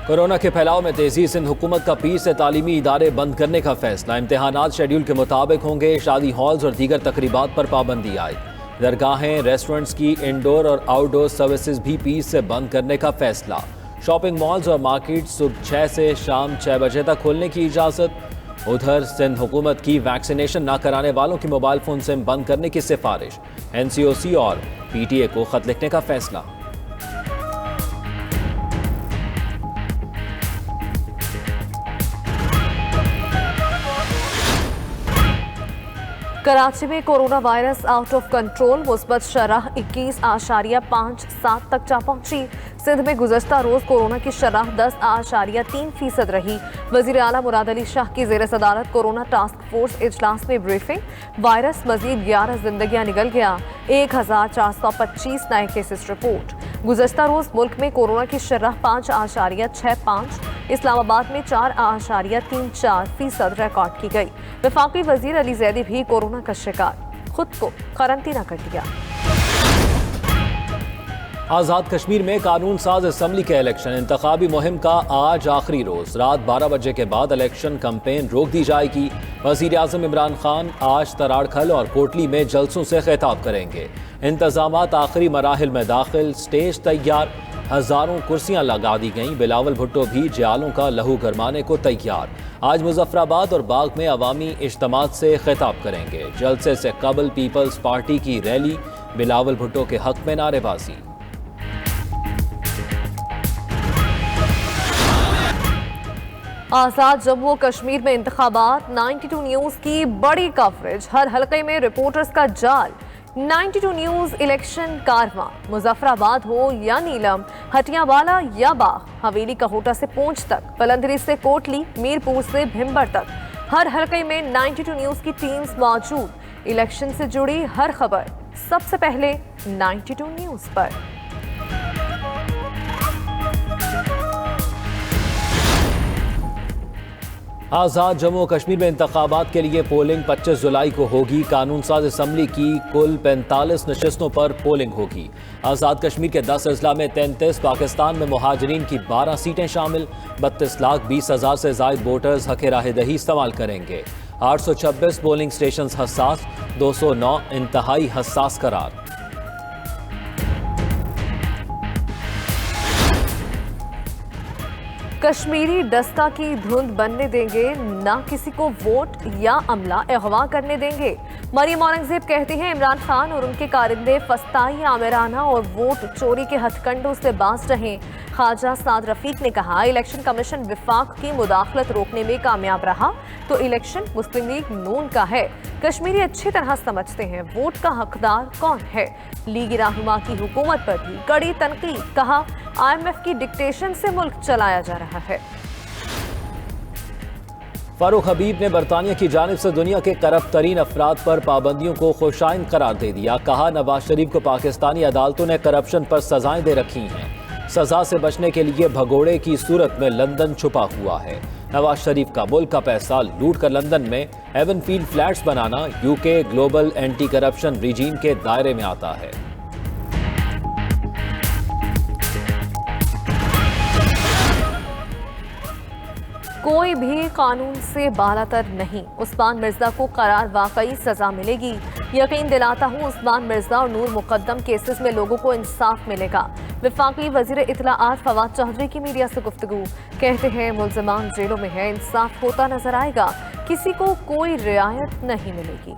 Corona के फैलाव में तेजी। सिंध हुकूमत का पीर से तालीमी इदारे बंद करने का फैसला। इम्तिहानात शेड्यूल के मुताबिक होंगे। शादी हॉल्स और दीगर तकरीबात पर पाबंदी आयद। दरगाहें, रेस्टोरेंट्स की इंडोर और आउटडोर सर्विसेज भी पीर से बंद करने का फैसला। शॉपिंग मॉल्स और मार्केट सुबह 6 से शाम 6 बजे तक खोलने की इजाज़त। उधर सिंध हुकूमत की वैक्सीनेशन न कराने वालों की मोबाइल फ़ोन सिम बंद करने की सिफारिश। NCOC और PTA को खत लिखने का फैसला। कराची में corona virus out of control. मुस्बत शरह 21.57 तक जा पहुंची। सिंध में गुज़श्ता रोज कोरोना की शरह 10.3% रही। वज़ीर आला मुराद अली शाह की ज़ेर सदारत कोरोना टास्क फोर्स इजलास में ब्रीफिंग। वायरस मजीद 11 जिंदगियां निगल गया। 1425 नए केसेस रिपोर्ट। गुज़श्ता रोज मुल्क में कोरोना की शरह 5.65, इस्लामाबाद में 4.34% रिकॉर्ड की गई। वफाकी वजीर अली जैदी भी कोरोना का शिकार, खुद को क्वारंटीना कर दिया। आज़ाद कश्मीर में कानून साज असम्बली के इलेक्शन। इंतखाबी मुहिम का आज आखिरी रोज। रात 12 बजे के बाद इलेक्शन कैंपेन रोक दी जाएगी। वज़ीर आज़म इमरान खान आज तराड़खल और कोटली में जलसों से खिताब करेंगे। इंतजामात आखिरी मराहिल में दाखिल। स्टेज तैयार। हजारों कुर्सियां लगा दी गईं। बिलावल भुट्टो भी जयालों का लहू गरमाने को तैयार। आज मुजफ्फराबाद और बाग में अवामी इज्तिमात से खिताब करेंगे। जलसे से कबल पीपल्स पार्टी की रैली। बिलावल भुट्टो के हक में नारेबाजी। आज़ाद जम्मू कश्मीर में इंतखाबात। 92 न्यूज़ की बड़ी कवरेज। हर हलके में रिपोर्टर्स का जाल। 92 न्यूज़ इलेक्शन कारवां। मुजफ्फराबाद हो या नीलम, हटियावाला या बाग, हवेली का होटा से पूंछ तक, पलंधरी से कोटली, मीरपुर से भिम्बर तक, हर हलके में 92 न्यूज़ की टीम्स मौजूद। इलेक्शन से जुड़ी हर खबर सबसे पहले 92 न्यूज़ पर। आज़ाद जम्मू कश्मीर में इंतखाबात के लिए पोलिंग 25 जुलाई को होगी। कानून साज असम्बली की कुल 45 नशस्तों पर पोलिंग होगी। आज़ाद कश्मीर के 10 अजला में 33, पाकिस्तान में मुहाजिरीन की 12 सीटें शामिल। 32,20,000 से जायद वोटर्स हक़ राह दही इस्तेमाल करेंगे। 826 पोलिंग स्टेशन हसास, 209 इंतहाई हसास करार। कश्मीरी दस्ता की धुंध बनने देंगे, ना किसी को वोट या अमला अगवा करने देंगे। मरियम औरंगजेब कहती हैं इमरान खान और उनके कारिंदे फस्ताई आमिराना और वोट चोरी के हथकंडों से बाज रहें। ख्वाजा साद रफीक ने कहा इलेक्शन कमीशन विफाक की मुदाखलत रोकने में कामयाब रहा तो इलेक्शन मुस्लिम लीग नून का है। कश्मीरी अच्छी तरह समझते हैं वोट का हकदार कौन है। लीगी रहनुमा की हुकूमत पर भी कड़ी तनकीद। कहा IMF की डिक्टेशन से मुल्क चलाया जा रहा है। फारूक हबीब ने बरतानिया की जानिब से दुनिया के करप्ट तरीन अफराद पर पाबंदियों को खुशाइन करार दे दिया। कहा नवाज शरीफ को पाकिस्तानी अदालतों ने करप्शन पर सजाएं दे रखी हैं। सजा से बचने के लिए भगोड़े की सूरत में लंदन छुपा हुआ है। नवाज शरीफ का मुल्क का पैसा लूट कर लंदन में एवनफील्ड फ्लैट्स बनाना UK global anti corruption regime के दायरे में आता है। कोई भी कानून से बालातर नहीं। उस्मान मिर्जा को करार वाकई सजा मिलेगी। यकीन दिलाता हूँ उस्मान मिर्जा और नूर मुकद्दम केसेस में लोगों को इंसाफ मिलेगा। वफाकी वजीर इत्तलाआत फवाद चौधरी की मीडिया से गुफ्तगू। कहते हैं मुल्ज़िमान जेलों में है, इंसाफ होता नजर आएगा, किसी को कोई रियायत नहीं मिलेगी।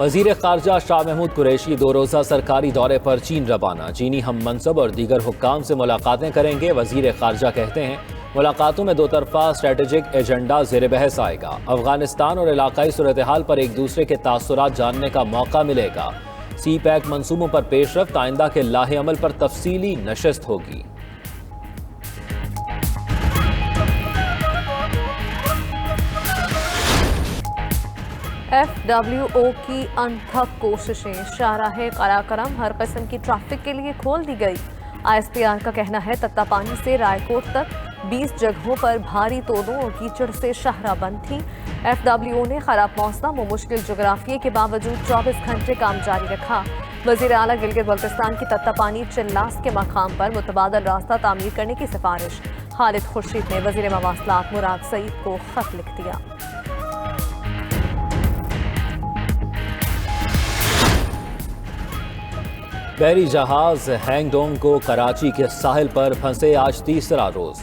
वज़ीर ख़ारजा शाह महमूद कुरैशी 2 रोज़ा सरकारी दौरे पर चीन रवाना। चीनी हम मनसब और दीगर हुक्काम से मुलाकातें करेंगे। वज़ीर ख़ारजा कहते हैं मुलाकातों में 2 तरफ़ा स्ट्रेटेजिक एजेंडा ज़ेर बहस आएगा। अफ़गानिस्तान और इलाकाई सूरत हाल पर एक दूसरे के तासुरात जानने का मौका मिलेगा। CPEC मंसूबों पर पेशरफ्त, आइंदा के लाहे अमल पर तफसीली नशस्त होगी। FWO की अनथक कोशिशें। शाहराह कराकरम हर किस्म की ट्रैफिक के लिए खोल दी गई। ISPR का कहना है तत्तापानी से रायकोट तक 20 जगहों पर भारी तोदों और कीचड़ से शाहराह बंद थी। FWO ने खराब मौसम और मुश्किल जोग्राफिये के बावजूद 24 घंटे काम जारी रखा। वजीर आला गिलगित बल्तिस्तान की तत्तापानी चिल्लास के मकाम पर मुतबादल रास्ता तामीर करने की सिफारिश। खालिद खुर्शीद ने वजीर मवासलात मुराद सईद को खत लिख दिया। बहरी जहाज हैंगडोंग को कराची के साहिल पर फंसे आज तीसरा रोज।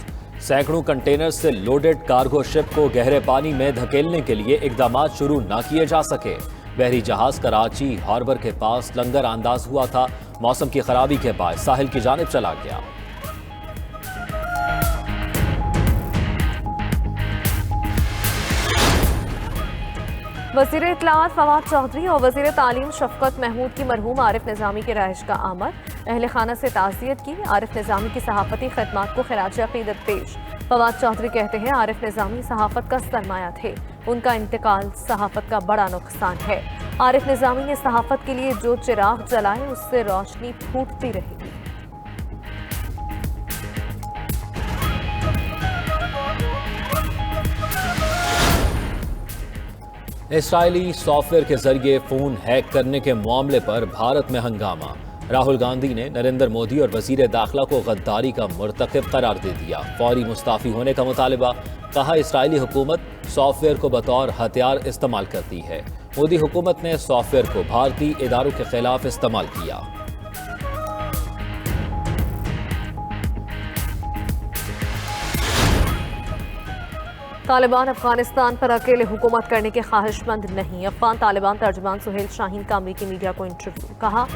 सैकड़ों कंटेनर से लोडेड कार्गो शिप को गहरे पानी में धकेलने के लिए इकदाम शुरू न किए जा सके। बहरी जहाज कराची हार्बर के पास लंगर अंदाज हुआ था। मौसम की खराबी के बाद साहिल की जानिब चला गया। वज़ीर इत्तलाआत फवाद चौधरी और वज़ीर तालीम शफकत महमूद की मरहूम आरिफ निज़ामी की रहाइश का आमद। अहले खाना से ताज़ियत की। आरिफ निज़ामी की सहाफ़ती खिदमात को खिराज अक़ीदत पेश। फवाद चौधरी कहते हैं आरिफ निज़ामी सहाफ़त का सरमाया थे, उनका इंतकाल सहाफ़त का बड़ा नुकसान है। आरिफ निज़ामी ने सहाफ़त के लिए जो चिराग जलाए उससे रोशनी फूटती रहेगी। इसराइली सॉफ्टवेयर के जरिए फोन हैक करने के मामले पर भारत में हंगामा। राहुल गांधी ने नरेंद्र मोदी और वजीर दाखिला को गद्दारी का मुर्तकिब करार दे दिया। फौरी मुस्ताफी होने का मुतालबा। कहा इसराइली हुकूमत सॉफ्टवेयर को बतौर हथियार इस्तेमाल करती है। मोदी हुकूमत ने सॉफ्टवेयर को भारतीय इदारों के खिलाफ इस्तेमाल किया। तालिबान अफगानिस्तान पर अकेले हुकूमत करने के ख्वाहिशमंद नहीं। अफगान तालिबान तर्जुमान सुहेल शाहीन का अमरीकी मीडिया को इंटरव्यू। कहा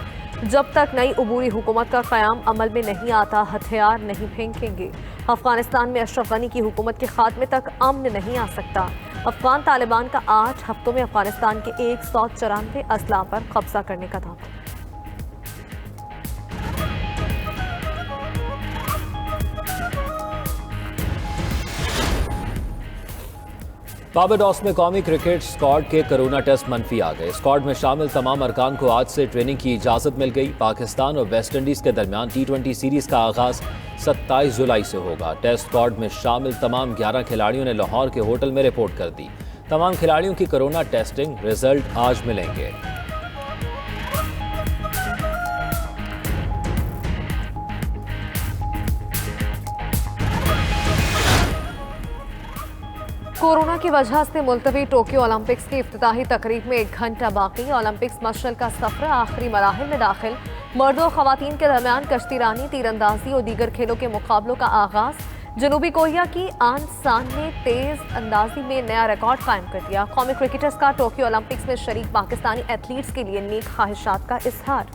जब तक नई अबूरी हुकूमत का क़याम अमल में नहीं आता हथियार नहीं फेंकेंगे। अफगानिस्तान में अशरफ गनी की हुकूमत के खात्मे तक अमन नहीं आ सकता। अफगान तालिबान का 8 हफ्तों में अफगानिस्तान के 194 असला पर कब्जा करने का दावा। बारबाडोस में कौमी क्रिकेट स्क्वाड के कोरोना टेस्ट मनफी आ गए। स्क्वाड में शामिल तमाम अरकान को आज से ट्रेनिंग की इजाजत मिल गई। पाकिस्तान और वेस्ट इंडीज के दरमियान T20 सीरीज का आगाज 27 जुलाई से होगा। टेस्ट स्क्वाड में शामिल तमाम 11 खिलाड़ियों ने लाहौर के होटल में रिपोर्ट कर दी। तमाम खिलाड़ियों की कोरोना टेस्टिंग रिजल्ट आज मिलेंगे। कोरोना की वजह से मुलतवी टोक्यो ओलंपिक्स की इफ्तिताही तकरीब में 1 घंटा बाकी। ओलंपिक्स मशअल का सफर आखिरी मराहिल में दाखिल। मर्दों और खवातीन के दरमियान कश्तीरानी, तीरंदाजी और दीगर खेलों के मुकाबलों का आगाज। जनूबी कोरिया की आन सान ने तेज अंदाजी में नया रिकॉर्ड कायम कर दिया। कौमी क्रिकेटर्स का टोक्यो ओलंपिक्स में शरीक पाकिस्तानी एथलीट्स के लिए नेक ख्वाहिशात का इजहार।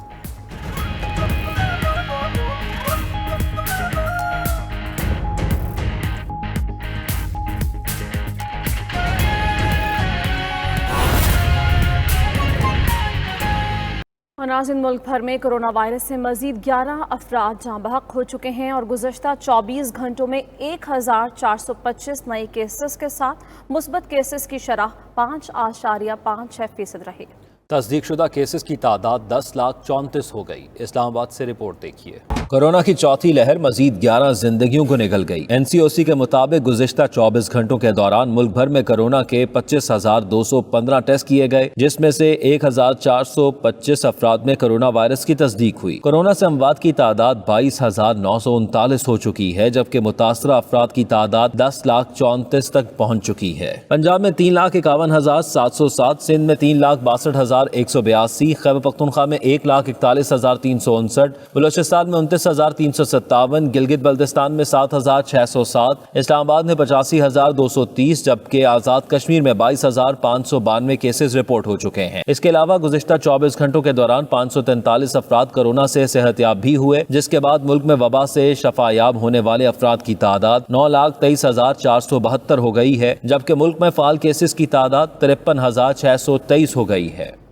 नाज़रीन, मुल्क भर में कोरोना वायरस से मजीद 11 अफराद जाँ बहक हो चुके हैं और गुज़श्ता 24 घंटों में 1425 नए केसेस के साथ मुस्बत केसेस की शरह 5.56% रही। तस्दीक शुदा केसेस की तादाद 10,34,00,000 हो गई। इस्लामाबाद से रिपोर्ट देखिए। कोरोना की चौथी लहर मजीद 11 जिंदगियों को निगल गई। NCOC के मुताबिक गुज़िश्ता 24 घंटों के दौरान मुल्क भर में कोरोना के 25,215 टेस्ट किए गए, जिसमें से 1,425 अफराद में कोरोना वायरस की तस्दीक हुई। कोरोना से अमवात की तादाद 22,939 हो चुकी है, जबकि मुतासरा अफराद की तादाद 10,34,00,000 तक पहुँच चुकी है। पंजाब में 3,51,707, सिंध में 3,62,182, खैबर पख्तूनख्वा में 1,41,359, बलोचिस्तान में 29,357, गिलगित बल्तिस्तान में 7,607, इस्लामाबाद में 85,230, जबकि आज़ाद कश्मीर में 22,592 केसेस रिपोर्ट हो चुके हैं। इसके अलावा गुज़िश्ता 24 घंटों के दौरान 543 अफराद कोरोना से सेहतयाब भी हुए, जिसके बाद मुल्क में वबा से शफायाब होने वाले अफराद की तादाद 9,23,472 हो गई है, जबकि मुल्क में फाल केसेस की तादाद 53,623 हो गई है।